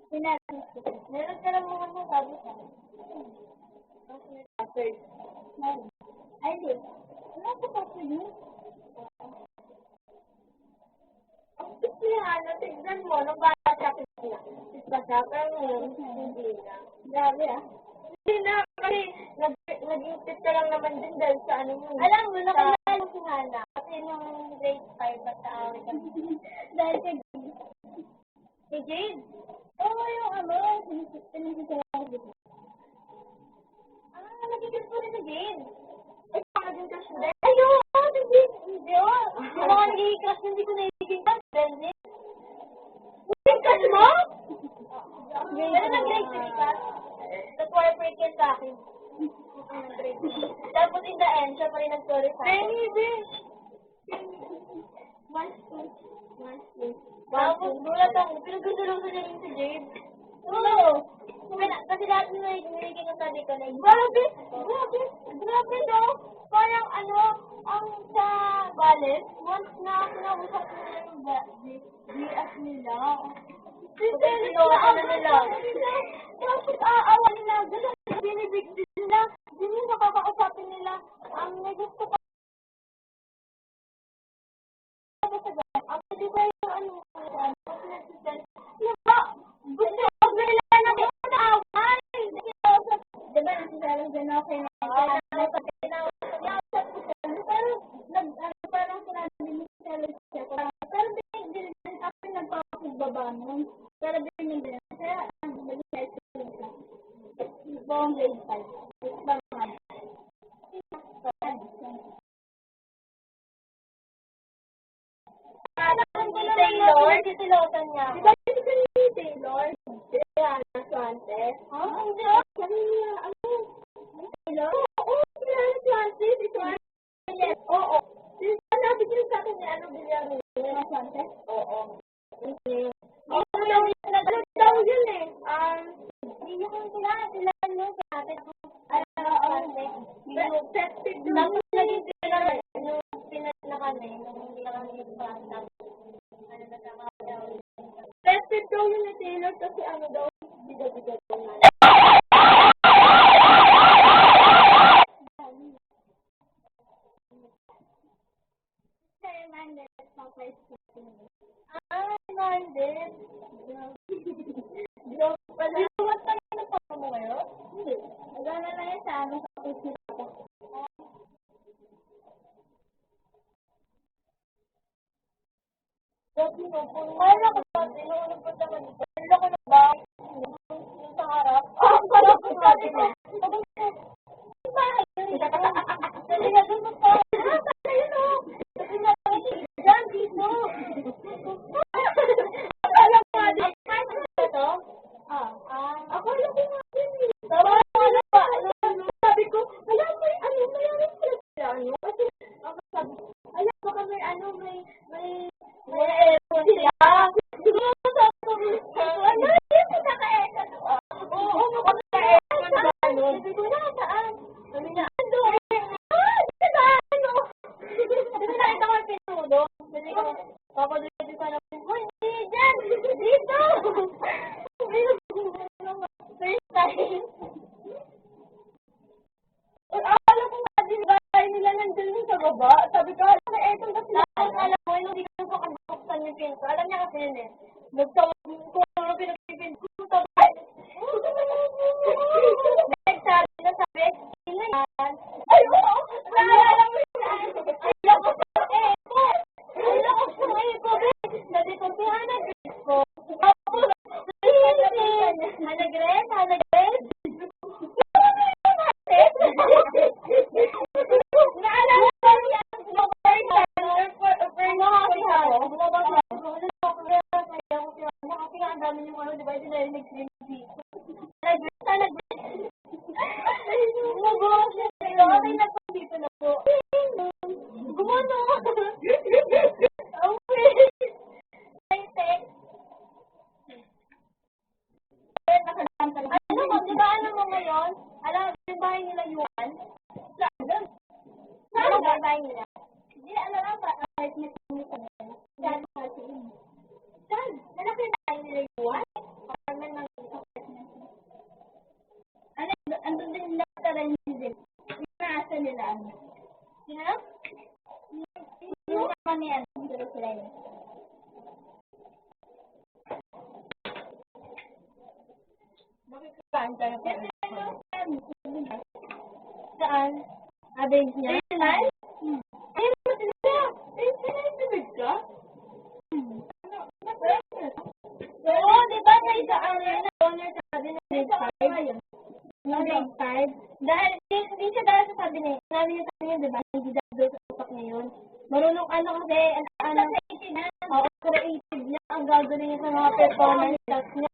Meron ka lang mga sabi ka. After. Ay, di. Ano ko pa sa yun? Kasi ano, tignan mo, nung bata siya, kita siya, pero ngayon, hindi na. Grabe ah. Hindi na, kasi nag-insist ka lang naman din dahil sa ano mo. Alam mo, nakilala si Hana. Kasi nung grade 5, basta awit kami. Dahil kay Jade. Oo, yung ano, sinisip. Ah, nagigil po rin si Jade. Ay, baka din crush mo. Ayun, hindi. Hindi, oh. Yung mga nagiging crush, hindi ko nagiging crush. Benji. Nagiging crush mo? Pero nag-grade 3 ka. That's why break yan sa akin. Tapos in the end, siya pa rin nag-sorry sa akin. Benji, Tapos, gulat ako. Pinagkasulusan niya rin si Jade. Oo. Kasi lahat nila nagiging sabi ko na grabe no. Parang ano, ang sa Bales, once na kinausap nila yung BS nila. Sincelit na ano nila. Tapos aawa nila, gano'n binibig nila. Hindi nakakausapin nila. May gusto pa sa gano'n. Ang pwede ba yung ano, diba? Gusto ko nila na away. Diba, nagsasalang dyan okay na. Parang sinabi ni Sally siya. Pero din ako nagpapagbaba nun. Pero din kaya nag-high school siya. Buong grade 5. Taylor, titilotan niya. Diba si Taylor? Kaya Swante? Hindi. Sabi niya, ano? Taylor? Oo, kaya Swante. Si Swante. Yes, oo. Sabi niyo sa akin niya, ano bilyaro niya? Swante? Oo. Okay. Ano daw yun eh? Hindi ko sila no sa atin. Festive daw. Tapos naging sila yung pinag na kami, hindi na kami yung pasta. Festive daw yun ni Taylor kasi ano daw, biga-biga daw na. Minded. Joke pala. Lumat ka na ng papa mo ngayon? Hindi. Nagana na yan sa ano sa Facebook. Kaya ko ba, tinulog ko naman ito. Wala ko na ba? Yung sa harap. Sarap ko sabi ko. Sabi nga doon mo pa. Ayun o. Sabi nga dyan, dito. Alam mo, ito? Ako lang ko nga din. Sabi ko, alam mo, mayroon sila ano? Kasi, ako sabi, alam mo ka may aircon sila. Siguro sabi ko, ano, hindi ko naka-aircon. Oo, naka-aircon ba? Sabi ko, nasaan? Sabi niya, ano? Ano? Sabi na, ito ko pinudo. Sabi ko, papadulit ko na, hindi, dyan, dito. First time. Alam ko nga din bahay nila nandun sa baba. Sabi ko, alam na eto kasi alam mo, hindi ko kakabuksan yung pinto. Alam niya kasi yun eh. Nagtawag ko, ano pinag-pinto. Nagsabi na sabi, sino yan? Ay, oo! Naalala mo yan! Alam ko sa eto! Alam ko sa eto! Sabi ko, si Hana Grace ko. Tapos, Hana Grace? Hana Grace? Naalala ko niya ang first kasi nga ang dami yung ano, di ba? Hindi na yung nag-dream dito. Okay na po dito na po. Gumano! Okay. Ano mo, di ba ano mo ngayon? Alam, yung bahay nila Yuan? Saan? Saan ang bahay nila? Hindi, ano lang ba? Kahit may kami sa nila. Saan? Saan? Malaki na bahay nila Yuan? Apartment ng Saan tayo pa? Saan? Abens niya? Sinay? Ayun mo sila! Sinay ka? Oo, di ba may saan yun? Owner sabi na grade 5. No, grade 5. Dahil, hindi siya dahil sa sabi niya. Sabi niya sa akin yun, di ba? Hindi dahil sa utak niya yun. Marunong ano kasi, creative niya. Ang gagawin niya sa mga performance stats niya.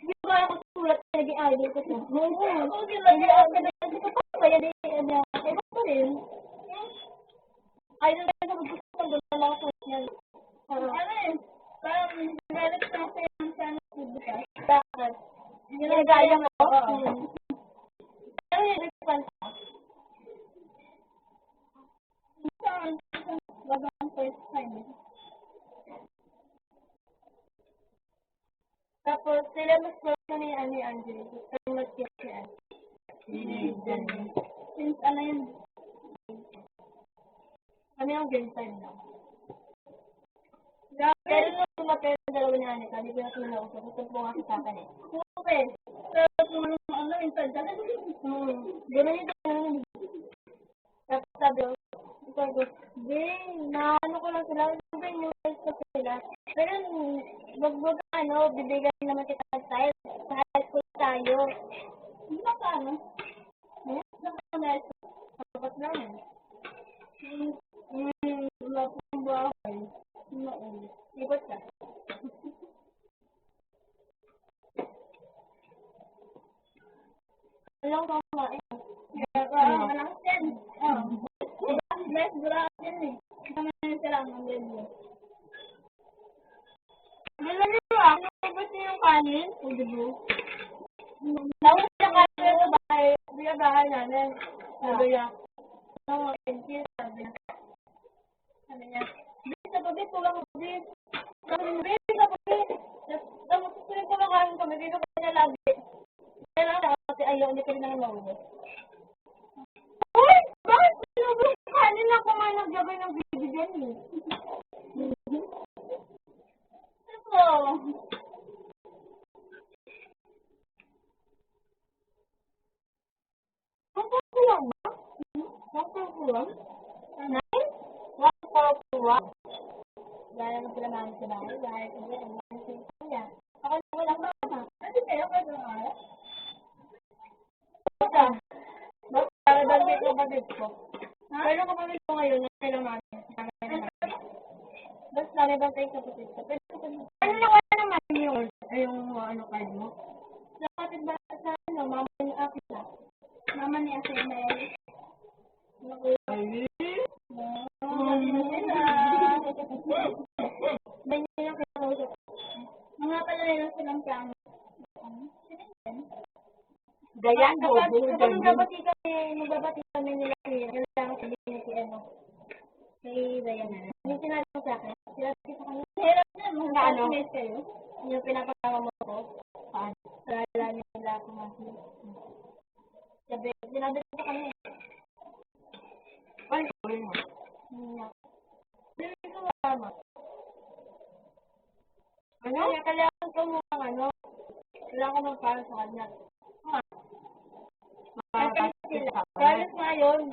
Hindi ko kaya ko sulat na naging idol ko siya. Oo, hindi ako hindi ko pa kaya din niya. Eh, ba rin? Idol ka sa gusto ko doon na mga sulat niya. Ano eh? Parang develop na ako yung sana publika. Bakit? Ginagaya mo? Ano yung response? Saan? Bagang first time. Tapos, sila mas close na ni Angel. Pero mas close ni Angel. Since ano yun? Ano yung game time na? Pero nung tumatay ng dalawa ni Anika, hindi ko na sinausap. Gusto po nga sa akin eh. Okay. Pero kung ano, inside ka. Gano'n yung tanong. Tapos sabi ko, na ano ko lang sila, sabi nyo ko sila. Pero, wag bibigyan naman kita ng style. Sa high school tayo. Hindi ba paano? Dapat namin. Wala pong bahay. Ikot ka. Alam ko kumain. Malakas yan. Best burakas yan eh. Kami na sila ang ganda. Nalala nyo ako, ba't niyo yung kanin? O, diba? Tapos yung kanin sa bahay, sa bahay namin. Sabi niya, thank you, sabi niya. Sabi niya, sa gabi, tulang ko, sabi niya, sa gabi. Tapos, tuloy ko lang kanin kami, dito ko na lagi. Kaya lang ako, kasi ayaw, hindi ko rin naman maulit. Uy! Bakit sinabi yung kanin na kumain ng gabay ng baby dyan eh? Ang lang ba? Ang lang? Nine? 141. Gaya mo sila namin sa bahay. Gaya ko yan. Ang namin sa kanya. Ako na wala pa. Ano kayo ka doon nga? Basta. Basta. Dalbit ko kapatid ko. Pero kapatid ko ngayon, yung sila namin. Basta may bantay kapatid ko. Ano na wala naman yung ano card mo? Kapatid ba sa ano? Mama ni Akita. Mama ni Akita na yan. Mga pala rin silang plano. Dayan ko. Kapag magbabati kami nila kaya, yun lang sabihin si ano. Si Dayan. Yung sinabi mo sa akin. Sinabi ko sa kanya. Hirap na. Mga ano? Yung pinapagawa mo ko. Paano? Kala nila ako masin. Sinabi ko sa kanya. Ay, sorry mo. Hindi ko mama. Ano? Kailangan ko mo ano? Kailangan ko magpara sa kanya. Kalis nga yun.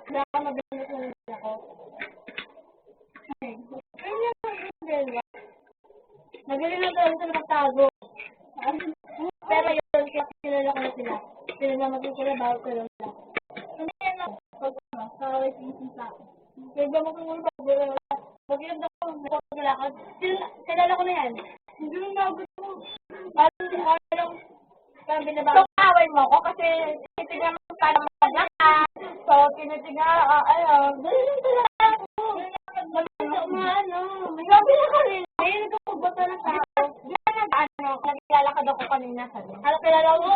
Kailangan mabilis na nila ko. Magaling na doon sa nakatago. Pero yun, kaya sinala ko na sila. Sinalamat sila bago ko lang sila. Ano yan ako? Kaway sinising sa akin. Kaya ba mo kung ano ba? Pag-inom na ko, magpapaglalakad. Sinala ko na yan. Hindi mo nagot mo. So, kaway mo ko kasi tinitignan mo para magpaglalakad. So, tinitignan, ganyan talaga ako. Sabi na kanina, nagpapagbata na sa ako. Diyan nag-lalakad ako kanina sa rin. Kilala mo?